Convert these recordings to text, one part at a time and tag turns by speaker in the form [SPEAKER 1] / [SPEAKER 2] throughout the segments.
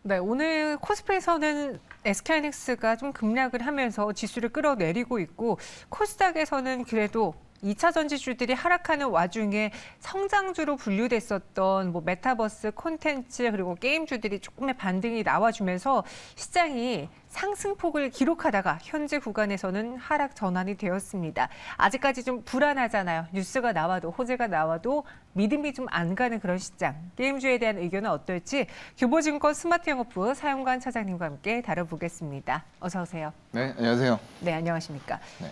[SPEAKER 1] 네, 오늘 코스피에서는 SK하이닉스가 좀 급락을 하면서 지수를 끌어내리고 있고 코스닥에서는 그래도 2차 전지주들이 하락하는 와중에 성장주로 분류됐었던 뭐 메타버스 콘텐츠 그리고 게임주들이 조금의 반등이 나와주면서 시장이 상승폭을 기록하다가 현재 구간에서는 하락 전환이 되었습니다. 아직까지 좀 불안하잖아요. 뉴스가 나와도 호재가 나와도 믿음이 좀 안 가는 그런 시장. 게임주에 대한 의견은 어떨지 교보증권 스마트영업부 사용관 차장님과 함께 다뤄보겠습니다. 어서 오세요.
[SPEAKER 2] 네, 안녕하세요.
[SPEAKER 1] 네, 안녕하십니까.
[SPEAKER 2] 네.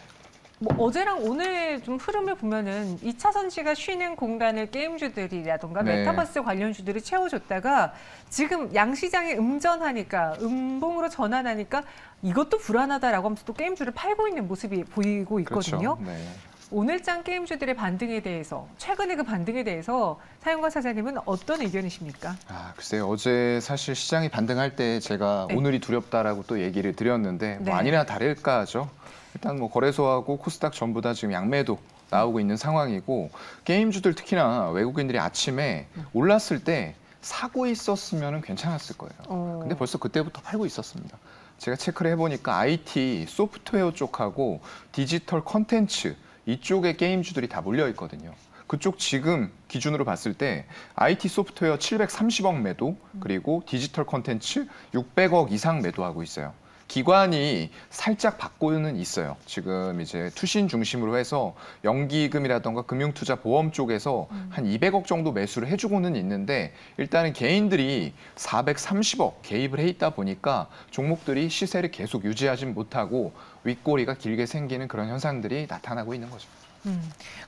[SPEAKER 1] 뭐 어제랑 오늘 좀 흐름을 보면은 2차 전지가 쉬는 공간을 게임주들이라던가
[SPEAKER 2] 네.
[SPEAKER 1] 메타버스 관련주들이 채워줬다가 지금 양시장이 음전하니까 음봉으로 전환하니까 이것도 불안하다라고 하면서 또 게임주를 팔고 있는 모습이 보이고 있거든요.
[SPEAKER 2] 그렇죠. 네.
[SPEAKER 1] 오늘장 게임주들의 반등에 대해서 최근의 그 반등에 대해서 사용관 사장님은 어떤 의견이십니까?
[SPEAKER 2] 글쎄요. 어제 사실 시장이 반등할 때 제가
[SPEAKER 1] 네.
[SPEAKER 2] 오늘이 두렵다라고 또 얘기를 드렸는데
[SPEAKER 1] 네.
[SPEAKER 2] 뭐 아니나 다를까 하죠. 일단 뭐 거래소하고 코스닥 전부 다 지금 양매도 나오고 있는 상황이고 게임주들 특히나 외국인들이 아침에 올랐을 때 사고 있었으면 괜찮았을 거예요. 근데 벌써 그때부터 팔고 있었습니다. 제가 체크를 해보니까 IT, 소프트웨어 쪽하고 디지털 컨텐츠 이쪽에 게임주들이 다 몰려 있거든요. 그쪽 지금 기준으로 봤을 때 IT 소프트웨어 730억 매도 그리고 디지털 컨텐츠 600억 이상 매도하고 있어요. 기관이 살짝 바꾸는 있어요. 지금 이제 투신 중심으로 해서 연기금이라던가 금융투자보험 쪽에서 한 200억 정도 매수를 해주고는 있는데 일단은 개인들이 430억 개입을 해 있다 보니까 종목들이 시세를 계속 유지하진 못하고 윗꼬리가 길게 생기는 그런 현상들이 나타나고 있는 거죠.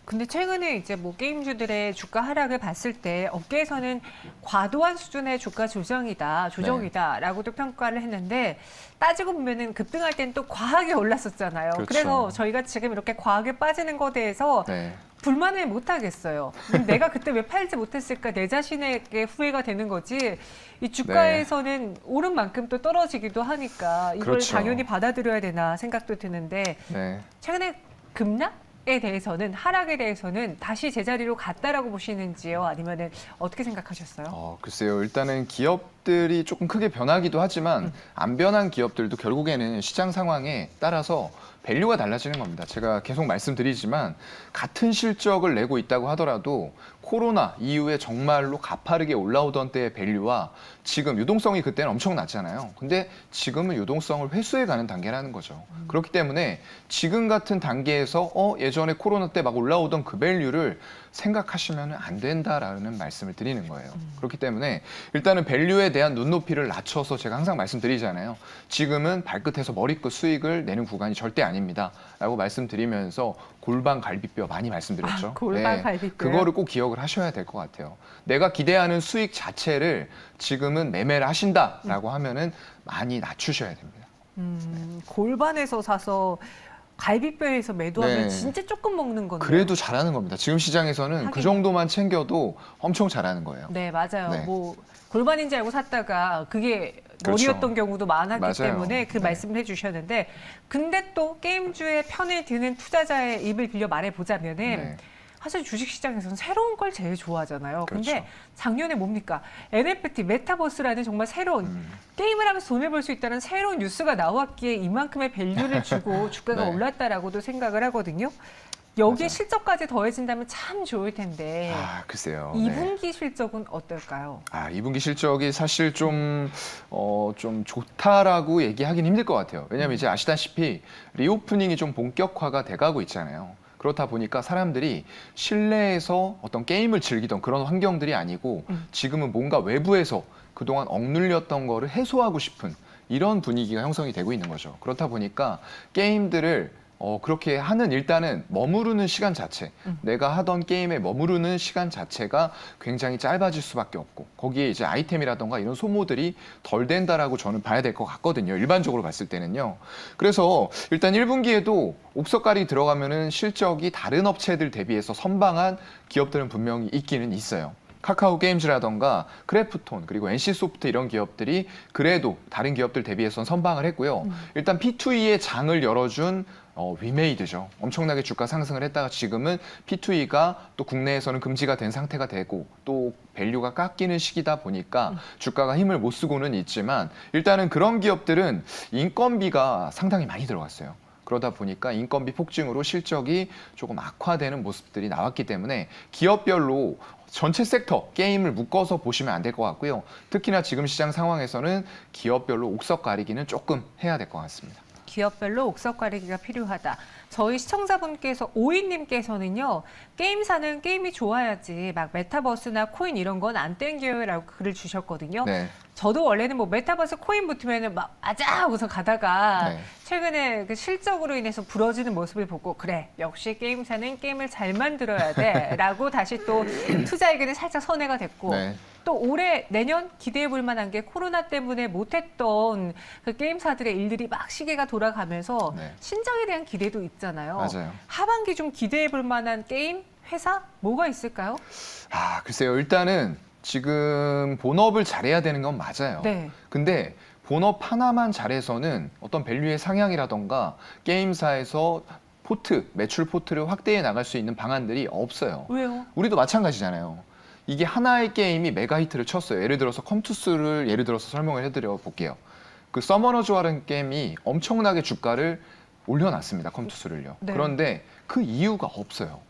[SPEAKER 1] 근데 최근에 이제 뭐 게임주들의 주가 하락을 봤을 때 업계에서는 과도한 수준의 주가 조정이다라고도 평가를 했는데 따지고 보면은 급등할 땐 또 과하게 올랐었잖아요.
[SPEAKER 2] 그렇죠.
[SPEAKER 1] 그래서 저희가 지금 이렇게 과하게 빠지는 것에 대해서
[SPEAKER 2] 네.
[SPEAKER 1] 불만을 못 하겠어요. 내가 그때 왜 팔지 못했을까 내 자신에게 후회가 되는 거지. 이 주가에서는 오른 만큼 또 떨어지기도 하니까 이걸
[SPEAKER 2] 그렇죠.
[SPEAKER 1] 당연히 받아들여야 되나 생각도 드는데
[SPEAKER 2] 네.
[SPEAKER 1] 최근에 급락에 대해서는 하락에 대해서는 다시 제자리로 갔다라고 보시는지요? 아니면은 어떻게 생각하셨어요?
[SPEAKER 2] 글쎄요. 일단은 기업들이 조금 크게 변하기도 하지만 안 변한 기업들도 결국에는 시장 상황에 따라서 밸류가 달라지는 겁니다. 제가 계속 말씀드리지만 같은 실적을 내고 있다고 하더라도 코로나 이후에 정말로 가파르게 올라오던 때의 밸류와 지금 유동성이 그때는 엄청 낮잖아요. 근데 지금은 유동성을 회수해 가는 단계라는 거죠. 그렇기 때문에 지금 같은 단계에서 예전에 코로나 때 막 올라오던 그 밸류를 생각하시면 안 된다라는 말씀을 드리는 거예요. 그렇기 때문에 일단은 밸류에 대한 눈높이를 낮춰서 제가 항상 말씀드리잖아요. 지금은 발끝에서 머리끝 수익을 내는 구간이 절대 아닙니다. 라고 말씀드리면서 골반 갈비뼈 많이 말씀드렸죠.
[SPEAKER 1] 골반 갈비뼈요?
[SPEAKER 2] 그거를 꼭 기억을 하셔야 될 것 같아요. 내가 기대하는 수익 자체를 지금은 매매를 하신다라고 하면은 많이 낮추셔야 됩니다.
[SPEAKER 1] 골반에서 사서 갈비뼈에서 매도하면
[SPEAKER 2] 네.
[SPEAKER 1] 진짜 조금 먹는 건데.
[SPEAKER 2] 그래도 잘하는 겁니다. 지금 시장에서는 그
[SPEAKER 1] 하긴.
[SPEAKER 2] 정도만 챙겨도 엄청 잘하는 거예요.
[SPEAKER 1] 네, 맞아요.
[SPEAKER 2] 네.
[SPEAKER 1] 뭐 골반인지 알고 샀다가 그게
[SPEAKER 2] 그렇죠.
[SPEAKER 1] 머리였던 경우도 많았기
[SPEAKER 2] 맞아요.
[SPEAKER 1] 때문에 그
[SPEAKER 2] 네.
[SPEAKER 1] 말씀을 해주셨는데 근데 또 게임주의 편에 드는 투자자의 입을 빌려 말해보자면은
[SPEAKER 2] 네.
[SPEAKER 1] 사실 주식시장에서는 새로운 걸 제일 좋아하잖아요. 근데
[SPEAKER 2] 그렇죠.
[SPEAKER 1] 작년에 뭡니까? NFT, 메타버스라는 정말 새로운 게임을 하면서 돈을 벌 수 있다는 새로운 뉴스가 나왔기에 이만큼의 밸류를 주고 주가가
[SPEAKER 2] 네.
[SPEAKER 1] 올랐다라고도 생각을 하거든요. 여기에
[SPEAKER 2] 맞아요.
[SPEAKER 1] 실적까지 더해진다면 참 좋을 텐데
[SPEAKER 2] 글쎄요.
[SPEAKER 1] 2분기 실적은 어떨까요?
[SPEAKER 2] 2분기 실적이 사실 좀 좋다라고 얘기하긴 힘들 것 같아요. 왜냐하면 이제 아시다시피 리오프닝이 좀 본격화가 돼가고 있잖아요. 그렇다 보니까 사람들이 실내에서 어떤 게임을 즐기던 그런 환경들이 아니고 지금은 뭔가 외부에서 그동안 억눌렸던 거를 해소하고 싶은 이런 분위기가 형성이 되고 있는 거죠. 그렇다 보니까 게임들을 그렇게 하는 일단은 머무르는 시간 자체, 내가 하던 게임에 머무르는 시간 자체가 굉장히 짧아질 수밖에 없고 거기에 이제 아이템이라던가 이런 소모들이 덜 된다라고 저는 봐야 될 것 같거든요. 일반적으로 봤을 때는요. 그래서 일단 1분기에도 옥석가리 들어가면은 실적이 다른 업체들 대비해서 선방한 기업들은 분명히 있기는 있어요. 카카오 게임즈라던가 크래프톤 그리고 NC소프트 이런 기업들이 그래도 다른 기업들 대비해서 선방을 했고요. 일단 P2E의 장을 열어준 위메이드죠. 엄청나게 주가 상승을 했다가 지금은 P2E가 또 국내에서는 금지가 된 상태가 되고 또 밸류가 깎이는 시기다 보니까 주가가 힘을 못 쓰고는 있지만 일단은 그런 기업들은 인건비가 상당히 많이 들어갔어요. 그러다 보니까 인건비 폭증으로 실적이 조금 악화되는 모습들이 나왔기 때문에 기업별로 전체 섹터 게임을 묶어서 보시면 안 될 것 같고요. 특히나 지금 시장 상황에서는 기업별로 옥석 가리기는 조금 해야 될 것 같습니다.
[SPEAKER 1] 기업별로 옥석 가리기가 필요하다. 저희 시청자분께서 오이님께서는요. 게임사는 게임이 좋아야지 막 메타버스나 코인 이런 건 안 땡겨요라고 글을 주셨거든요.
[SPEAKER 2] 네.
[SPEAKER 1] 저도 원래는 뭐 메타버스 코인 붙으면은 막 아자 하고서 가다가
[SPEAKER 2] 네.
[SPEAKER 1] 최근에 그 실적으로 인해서 부러지는 모습을 보고 그래 역시 게임사는 게임을 잘 만들어야 돼라고 다시 또 투자 의견이 살짝 선회가 됐고
[SPEAKER 2] 네.
[SPEAKER 1] 또 올해 내년 기대해 볼 만한 게 코로나 때문에 못했던 그 게임사들의 일들이 막 시계가 돌아가면서
[SPEAKER 2] 네.
[SPEAKER 1] 신작에 대한 기대도 있잖아요.
[SPEAKER 2] 맞아요.
[SPEAKER 1] 하반기 좀 기대해 볼 만한 게임 회사 뭐가 있을까요?
[SPEAKER 2] 글쎄요. 일단은 지금 본업을 잘해야 되는 건 맞아요.
[SPEAKER 1] 네.
[SPEAKER 2] 근데 본업 하나만 잘해서는 어떤 밸류의 상향이라던가 게임사에서 매출 포트를 확대해 나갈 수 있는 방안들이 없어요.
[SPEAKER 1] 왜요?
[SPEAKER 2] 우리도 마찬가지잖아요. 이게 하나의 게임이 메가 히트를 쳤어요. 예를 들어서 컴투스를 예를 들어서 설명을 해드려 볼게요. 그 서머너즈라는 게임이 엄청나게 주가를 올려놨습니다. 컴투스를요.
[SPEAKER 1] 네.
[SPEAKER 2] 그런데 그 이유가 없어요.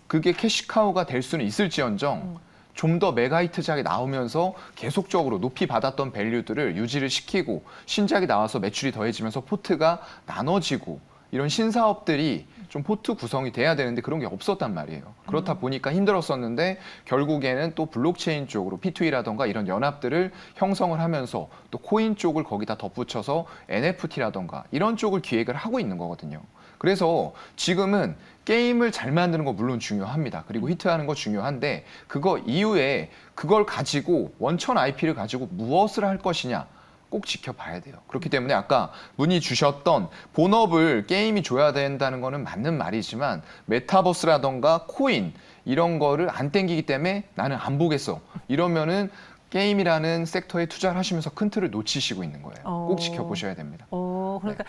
[SPEAKER 2] 그게 캐시카우가 될 수는 있을지언정 좀 더 메가히트작이 나오면서 계속적으로 높이 받았던 밸류들을 유지를 시키고 신작이 나와서 매출이 더해지면서 포트가 나눠지고 이런 신사업들이 좀 포트 구성이 돼야 되는데 그런 게 없었단 말이에요. 그렇다 보니까 힘들었었는데 결국에는 또 블록체인 쪽으로 P2E라던가 이런 연합들을 형성을 하면서 또 코인 쪽을 거기다 덧붙여서 NFT라던가 이런 쪽을 기획을 하고 있는 거거든요. 그래서 지금은 게임을 잘 만드는 거 물론 중요합니다. 그리고 히트하는 거 중요한데 그거 이후에 그걸 가지고 원천 IP를 가지고 무엇을 할 것이냐 꼭 지켜봐야 돼요. 그렇기 때문에 아까 문의 주셨던 본업을 게임이 줘야 된다는 거는 맞는 말이지만 메타버스라던가 코인 이런 거를 안 땡기기 때문에 나는 안 보겠어. 이러면은 게임이라는 섹터에 투자를 하시면서 큰 틀을 놓치시고 있는 거예요. 꼭 지켜보셔야 됩니다.
[SPEAKER 1] 그러니까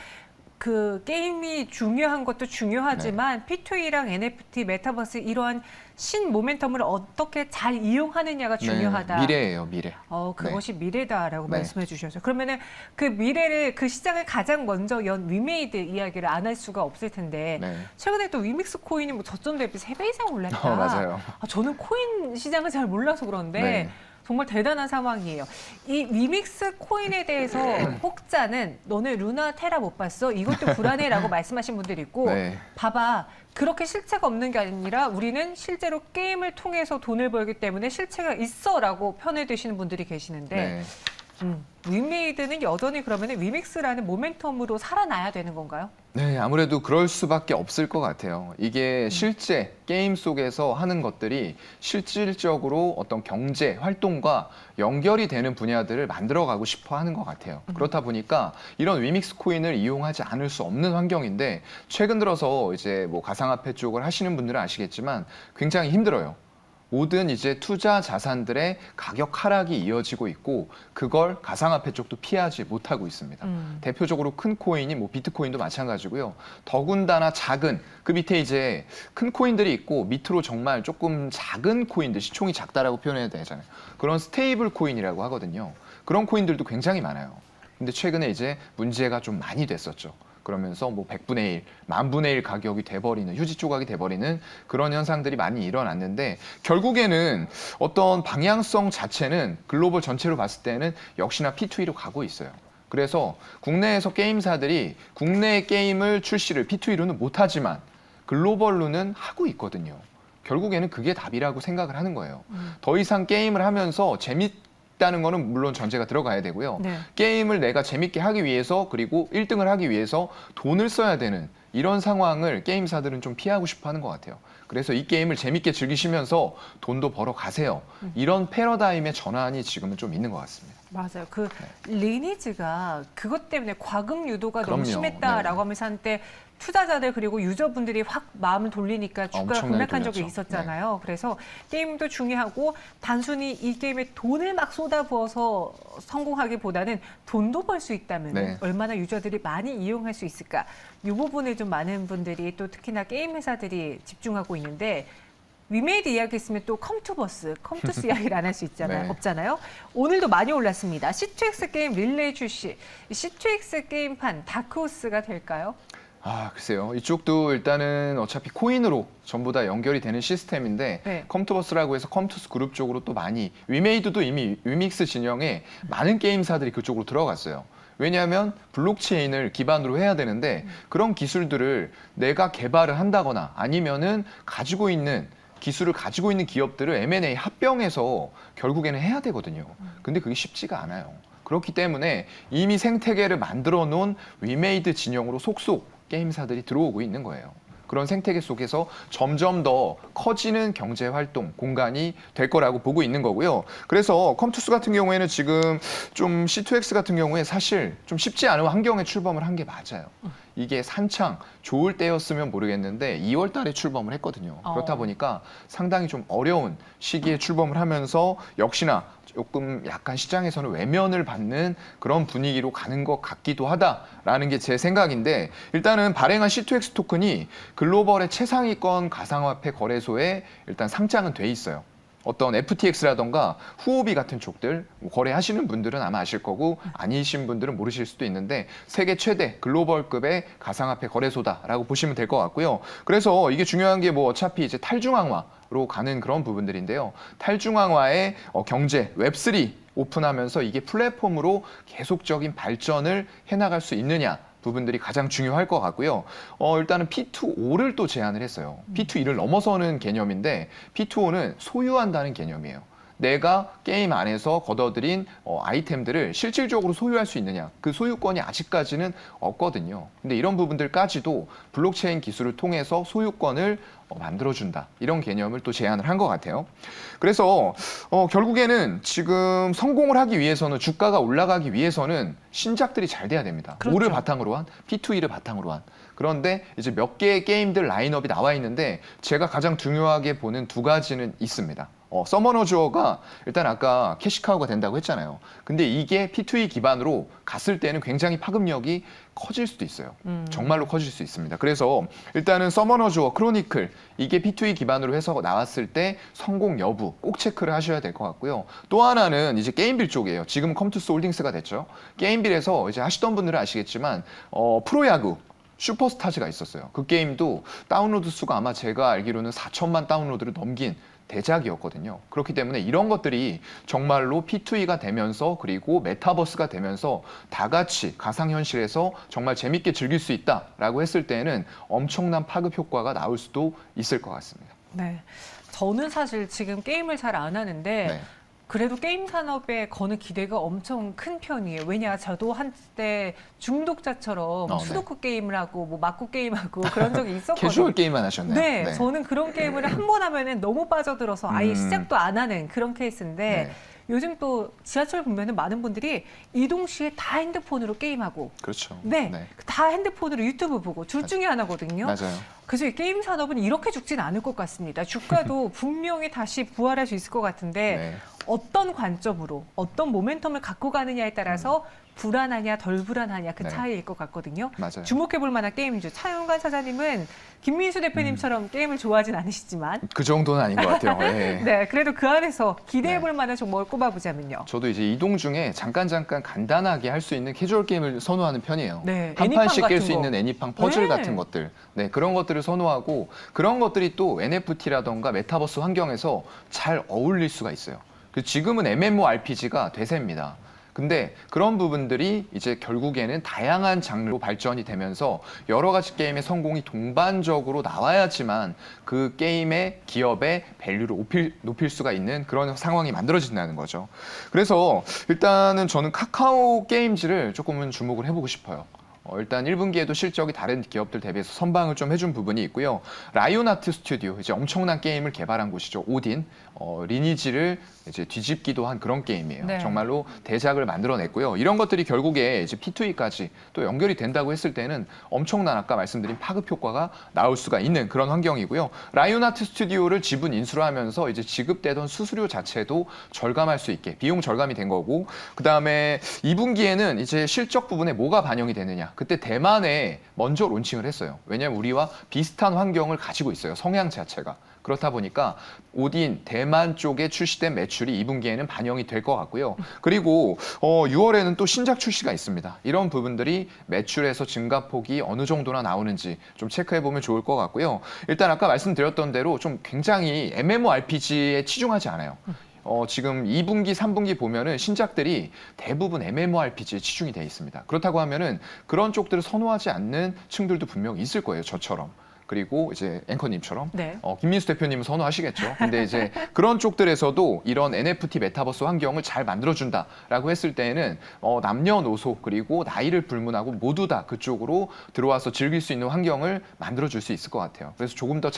[SPEAKER 1] 그 게임이 중요한 것도 중요하지만 P2E랑 NFT, 메타버스 이러한 신 모멘텀을 어떻게 잘 이용하느냐가 중요하다.
[SPEAKER 2] 네, 미래예요, 미래.
[SPEAKER 1] 그것이 미래다라고
[SPEAKER 2] 네.
[SPEAKER 1] 말씀해 주셔서 그러면은 그 미래를 그 시장을 가장 먼저 연 위메이드 이야기를 안 할 수가 없을 텐데
[SPEAKER 2] 네.
[SPEAKER 1] 최근에 또 위믹스 코인이 뭐 저점 대비 3배 이상 올랐다.
[SPEAKER 2] 맞아요.
[SPEAKER 1] 저는 코인 시장을 잘 몰라서 그런데
[SPEAKER 2] 네.
[SPEAKER 1] 정말 대단한 상황이에요. 이 위믹스 코인에 대해서 혹자는 너네 루나 테라 못 봤어? 이것도 불안해라고 말씀하신 분들이 있고
[SPEAKER 2] 네.
[SPEAKER 1] 봐봐. 그렇게 실체가 없는 게 아니라 우리는 실제로 게임을 통해서 돈을 벌기 때문에 실체가 있어라고 편에 드시는 분들이 계시는데
[SPEAKER 2] 네.
[SPEAKER 1] 위메이드는 여전히 그러면 위믹스라는 모멘텀으로 살아나야 되는 건가요?
[SPEAKER 2] 네, 아무래도 그럴 수밖에 없을 것 같아요. 이게 실제 게임 속에서 하는 것들이 실질적으로 어떤 경제 활동과 연결이 되는 분야들을 만들어가고 싶어 하는 것 같아요. 그렇다 보니까 이런 위믹스 코인을 이용하지 않을 수 없는 환경인데 최근 들어서 이제 뭐 가상화폐 쪽을 하시는 분들은 아시겠지만 굉장히 힘들어요. 모든 이제 투자 자산들의 가격 하락이 이어지고 있고 그걸 가상화폐 쪽도 피하지 못하고 있습니다. 대표적으로 큰 코인이 뭐 비트코인도 마찬가지고요. 더군다나 작은 그 밑에 이제 큰 코인들이 있고 밑으로 정말 조금 작은 코인들 시총이 작다라고 표현해야 되잖아요. 그런 스테이블 코인이라고 하거든요. 그런 코인들도 굉장히 많아요. 근데 최근에 이제 문제가 좀 많이 됐었죠. 그러면서 뭐 100분의 1, 10,000분의 1 가격이 돼버리는, 휴지 조각이 돼버리는 그런 현상들이 많이 일어났는데 결국에는 어떤 방향성 자체는 글로벌 전체로 봤을 때는 역시나 P2E로 가고 있어요. 그래서 국내에서 게임사들이 국내 게임을 출시를 P2E로는 못하지만 글로벌로는 하고 있거든요. 결국에는 그게 답이라고 생각을 하는 거예요. 더 이상 게임을 하면서 있다는 거는 물론 전제가 들어가야 되고요.
[SPEAKER 1] 네.
[SPEAKER 2] 게임을 내가 재밌게 하기 위해서 그리고 1등을 하기 위해서 돈을 써야 되는 이런 상황을 게임사들은 좀 피하고 싶어 하는 것 같아요. 그래서 이 게임을 재밌게 즐기시면서 돈도 벌어 가세요. 이런 패러다임의 전환이 지금은 좀 있는 것 같습니다.
[SPEAKER 1] 맞아요. 그 리니지가 그것 때문에 과금 유도가 너무
[SPEAKER 2] 그럼요.
[SPEAKER 1] 심했다라고
[SPEAKER 2] 네.
[SPEAKER 1] 하면서 한때 투자자들 그리고 유저분들이 확 마음을 돌리니까 주가가
[SPEAKER 2] 엄청나게
[SPEAKER 1] 급락한 적이
[SPEAKER 2] 돌렸죠.
[SPEAKER 1] 있었잖아요. 그래서 게임도 중요하고 단순히 이 게임에 돈을 막 쏟아부어서 성공하기보다는 돈도 벌 수 있다면
[SPEAKER 2] 네.
[SPEAKER 1] 얼마나 유저들이 많이 이용할 수 있을까. 이 부분을 좀 많은 분들이 또 특히나 게임 회사들이 집중하고 있는데 위메이드 이야기했으면 또 컴투버스, 컴투스 이야기를 안 할 수 있잖아요.
[SPEAKER 2] 네.
[SPEAKER 1] 없잖아요. 오늘도 많이 올랐습니다. C2X 게임 릴레이 출시. C2X 게임판 다크호스가 될까요?
[SPEAKER 2] 아, 글쎄요. 이쪽도 일단은 어차피 코인으로 전부 다 연결이 되는 시스템인데
[SPEAKER 1] 네.
[SPEAKER 2] 컴투버스라고 해서 컴투스 그룹 쪽으로 또 많이 위메이드도 이미 위믹스 진영에 많은 게임사들이 그쪽으로 들어갔어요. 왜냐하면 블록체인을 기반으로 해야 되는데 그런 기술들을 내가 개발을 한다거나 아니면은 가지고 있는 기술을 가지고 있는 기업들을 M&A 합병해서 결국에는 해야 되거든요. 근데 그게 쉽지가 않아요. 그렇기 때문에 이미 생태계를 만들어 놓은 위메이드 진영으로 속속 게임사들이 들어오고 있는 거예요. 그런 생태계 속에서 점점 더 커지는 경제 활동 공간이 될 거라고 보고 있는 거고요. 그래서 컴투스 같은 경우에는 지금 좀 C2X 같은 경우에 사실 좀 쉽지 않은 환경에 출범을 한 게 맞아요. 이게 한창 좋을 때였으면 모르겠는데 2월 달에 출범을 했거든요. 그렇다 보니까 상당히 좀 어려운 시기에 출범을 하면서 역시나 조금 약간 시장에서는 외면을 받는 그런 분위기로 가는 것 같기도 하다라는 게 제 생각인데 일단은 발행한 C2X 토큰이 글로벌의 최상위권 가상화폐 거래소에 일단 상장은 돼 있어요. 어떤 FTX라던가 후오비 같은 쪽들 거래하시는 분들은 아마 아실 거고 아니신 분들은 모르실 수도 있는데 세계 최대 글로벌급의 가상화폐 거래소다라고 보시면 될 것 같고요. 그래서 이게 중요한 게 뭐 어차피 이제 탈중앙화로 가는 그런 부분들인데요. 탈중앙화의 경제 웹3 오픈하면서 이게 플랫폼으로 계속적인 발전을 해나갈 수 있느냐 부분들이 가장 중요할 것 같고요. 일단은 P2O를 또 제안을 했어요. P2E를 넘어서는 개념인데 P2O는 소유한다는 개념이에요. 내가 게임 안에서 걷어들인 아이템들을 실질적으로 소유할 수 있느냐. 그 소유권이 아직까지는 없거든요. 근데 이런 부분들까지도 블록체인 기술을 통해서 소유권을 만들어준다. 이런 개념을 또 제안을 한 것 같아요. 그래서 결국에는 지금 성공을 하기 위해서는 주가가 올라가기 위해서는 신작들이 잘 돼야 됩니다.
[SPEAKER 1] 그렇죠.
[SPEAKER 2] 오를 바탕으로 한 P2E를 바탕으로 한. 그런데 이제 몇 개의 게임들 라인업이 나와 있는데 제가 가장 중요하게 보는 두 가지는 있습니다. 서머너 주어가 일단 아까 캐시카우가 된다고 했잖아요. 근데 이게 P2E 기반으로 갔을 때는 굉장히 파급력이 커질 수도 있어요. 정말로 커질 수 있습니다. 그래서 일단은 서머너 주어 크로니클 이게 P2E 기반으로 해서 나왔을 때 성공 여부 꼭 체크를 하셔야 될 것 같고요. 또 하나는 이제 게임빌 쪽이에요. 지금 컴투스 홀딩스가 됐죠. 게임빌에서 이제 하시던 분들은 아시겠지만 프로야구 슈퍼스타즈가 있었어요. 그 게임도 다운로드 수가 아마 제가 알기로는 4천만 다운로드를 넘긴 대작이었거든요. 그렇기 때문에 이런 것들이 정말로 P2E가 되면서 그리고 메타버스가 되면서 다 같이 가상현실에서 정말 재밌게 즐길 수 있다라고 했을 때는 엄청난 파급 효과가 나올 수도 있을 것 같습니다.
[SPEAKER 1] 네. 저는 사실 지금 게임을 잘 안 하는데
[SPEAKER 2] 네.
[SPEAKER 1] 그래도 게임 산업에 거는 기대가 엄청 큰 편이에요. 왜냐, 저도 한때 중독자처럼
[SPEAKER 2] 네.
[SPEAKER 1] 수도쿠 게임을 하고 뭐 막구 게임하고 그런 적이 있었거든요.
[SPEAKER 2] 캐주얼 게임만 하셨네요.
[SPEAKER 1] 네, 저는 그런 게임을 한 번 하면은 너무 빠져들어서 아예 시작도 안 하는 그런 케이스인데
[SPEAKER 2] 네.
[SPEAKER 1] 요즘 또 지하철 보면은 많은 분들이 이동 시에 다 핸드폰으로 게임하고
[SPEAKER 2] 그렇죠.
[SPEAKER 1] 네, 다 핸드폰으로 유튜브 보고 둘 중에 하나거든요.
[SPEAKER 2] 맞아요.
[SPEAKER 1] 그래서 이 게임 산업은 이렇게 죽진 않을 것 같습니다. 주가도 분명히 다시 부활할 수 있을 것 같은데
[SPEAKER 2] 네.
[SPEAKER 1] 어떤 관점으로 어떤 모멘텀을 갖고 가느냐에 따라서 불안하냐 덜 불안하냐 그
[SPEAKER 2] 네.
[SPEAKER 1] 차이일 것 같거든요.
[SPEAKER 2] 맞아요.
[SPEAKER 1] 주목해 볼 만한 게임이죠. 차윤관 사장님은 김민수 대표님처럼 게임을 좋아하진 않으시지만
[SPEAKER 2] 그 정도는 아닌 것 같아요. 예.
[SPEAKER 1] 네, 그래도 그 안에서 기대해 볼
[SPEAKER 2] 네.
[SPEAKER 1] 만한 종목을 꼽아보자면요.
[SPEAKER 2] 저도 이제 이동 중에 잠깐 간단하게 할 수 있는 캐주얼 게임을 선호하는 편이에요.
[SPEAKER 1] 네,
[SPEAKER 2] 한
[SPEAKER 1] 애니팡
[SPEAKER 2] 판씩 깰
[SPEAKER 1] 같은
[SPEAKER 2] 수
[SPEAKER 1] 거.
[SPEAKER 2] 있는 애니팡 퍼즐
[SPEAKER 1] 네.
[SPEAKER 2] 같은 것들. 네, 그런 것들을 선호하고 그런 것들이 또 NFT라던가 메타버스 환경에서 잘 어울릴 수가 있어요. 지금은 MMORPG가 대세입니다. 근데 그런 부분들이 이제 결국에는 다양한 장르로 발전이 되면서 여러 가지 게임의 성공이 동반적으로 나와야지만 그 게임의 기업의 밸류를 높일 수가 있는 그런 상황이 만들어진다는 거죠. 그래서 일단은 저는 카카오 게임즈를 조금은 주목을 해보고 싶어요. 일단 1분기에도 실적이 다른 기업들 대비해서 선방을 좀 해준 부분이 있고요. 라이온하트 스튜디오, 이제 엄청난 게임을 개발한 곳이죠. 오딘, 리니지를 이제 뒤집기도 한 그런 게임이에요.
[SPEAKER 1] 네.
[SPEAKER 2] 정말로 대작을 만들어냈고요. 이런 것들이 결국에 이제 P2E까지 또 연결이 된다고 했을 때는 엄청난 아까 말씀드린 파급 효과가 나올 수가 있는 그런 환경이고요. 라이온하트 스튜디오를 지분 인수를 하면서 이제 지급되던 수수료 자체도 절감할 수 있게 비용 절감이 된 거고, 그 다음에 2분기에는 이제 실적 부분에 뭐가 반영이 되느냐. 그때 대만에 먼저 론칭을 했어요. 왜냐하면 우리와 비슷한 환경을 가지고 있어요. 성향 자체가. 그렇다 보니까 오딘 대만 쪽에 출시된 매출이 2분기에는 반영이 될 것 같고요. 그리고 6월에는 또 신작 출시가 있습니다. 이런 부분들이 매출에서 증가폭이 어느 정도나 나오는지 좀 체크해 보면 좋을 것 같고요. 일단 아까 말씀드렸던 대로 좀 굉장히 MMORPG에 치중하지 않아요. 지금 2분기, 3분기 보면은 신작들이 대부분 MMORPG에 치중이 돼 있습니다. 그렇다고 하면은 그런 쪽들을 선호하지 않는 층들도 분명 있을 거예요. 저처럼. 그리고 이제 앵커님처럼
[SPEAKER 1] 네.
[SPEAKER 2] 김민수 대표님은 선호하시겠죠. 근데 이제 그런 쪽들에서도 이런 NFT 메타버스 환경을 잘 만들어준다라고 했을 때에는 남녀노소 그리고 나이를 불문하고 모두 다 그쪽으로 들어와서 즐길 수 있는 환경을 만들어줄 수 있을 것 같아요. 그래서 조금 더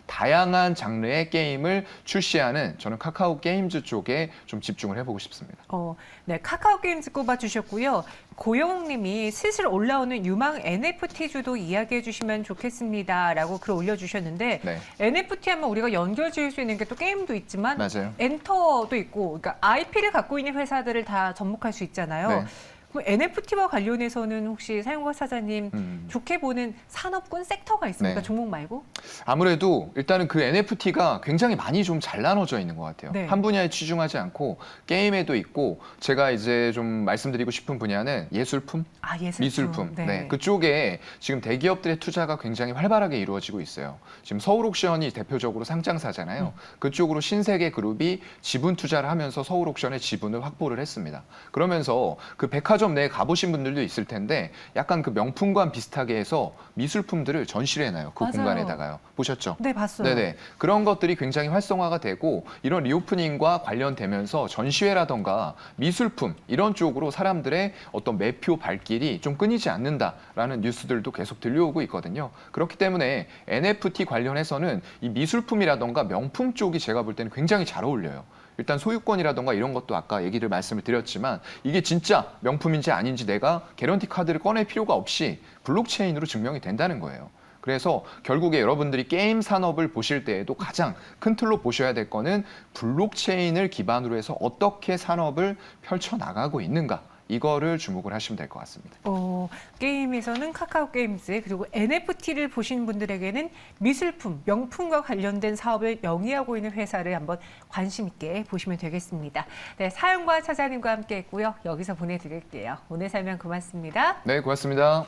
[SPEAKER 2] 다양한 장르의 게임을 출시하는 저는 카카오 게임즈 쪽에 좀 집중을 해보고 싶습니다.
[SPEAKER 1] 네, 카카오 게임즈 꼽아주셨고요. 고영욱님이 슬슬 올라오는 유망 NFT주도 이야기해 주시면 좋겠습니다라고 글 올려주셨는데
[SPEAKER 2] 네.
[SPEAKER 1] NFT 하면 우리가 연결 지을 수 있는 게 또 게임도 있지만
[SPEAKER 2] 맞아요.
[SPEAKER 1] 엔터도 있고 그러니까 IP를 갖고 있는 회사들을 다 접목할 수 있잖아요.
[SPEAKER 2] 네.
[SPEAKER 1] 그럼 NFT와 관련해서는 혹시 사용과 사장님 좋게 보는 산업군 섹터가 있습니까?
[SPEAKER 2] 네.
[SPEAKER 1] 종목 말고?
[SPEAKER 2] 아무래도 일단은 그 NFT가 굉장히 많이 좀 잘 나눠져 있는 것 같아요.
[SPEAKER 1] 네.
[SPEAKER 2] 한 분야에 치중하지 않고 게임에도 있고, 제가 이제 좀 말씀드리고 싶은 분야는 예술품,
[SPEAKER 1] 예술품.
[SPEAKER 2] 미술품. 네. 그쪽에 지금 대기업들의 투자가 굉장히 활발하게 이루어지고 있어요. 지금 서울옥션이 대표적으로 상장사잖아요. 그쪽으로 신세계 그룹이 지분 투자를 하면서 서울옥션의 지분을 확보를 했습니다. 그러면서 그 백화점 내에 가보신 분들도 있을 텐데 약간 그 명품관 비슷하게 해서 미술품들을 전시를 해놔요. 그
[SPEAKER 1] 맞아요.
[SPEAKER 2] 공간에다가요. 보셨죠?
[SPEAKER 1] 네, 봤어요.
[SPEAKER 2] 네네. 그런 것들이 굉장히 활성화가 되고 이런 리오프닝과 관련되면서 전시회라던가 미술품 이런 쪽으로 사람들의 어떤 매표 발길이 좀 끊이지 않는다라는 뉴스들도 계속 들려오고 있거든요. 그렇기 때문에 NFT 관련해서는 이 미술품이라던가 명품 쪽이 제가 볼 때는 굉장히 잘 어울려요. 일단 소유권이라던가 이런 것도 아까 말씀을 드렸지만 이게 진짜 명품인지 아닌지 내가 개런티 카드를 꺼낼 필요가 없이 블록체인으로 증명이 된다는 거예요. 그래서 결국에 여러분들이 게임 산업을 보실 때에도 가장 큰 틀로 보셔야 될 거는 블록체인을 기반으로 해서 어떻게 산업을 펼쳐나가고 있는가. 이거를 주목을 하시면 될 것 같습니다.
[SPEAKER 1] 게임에서는 카카오 게임즈 그리고 NFT를 보신 분들에게는 미술품, 명품과 관련된 사업을 영위하고 있는 회사를 한번 관심 있게 보시면 되겠습니다. 네, 사연과 차장님과 함께했고요. 여기서 보내드릴게요. 오늘 설명 고맙습니다.
[SPEAKER 2] 네, 고맙습니다.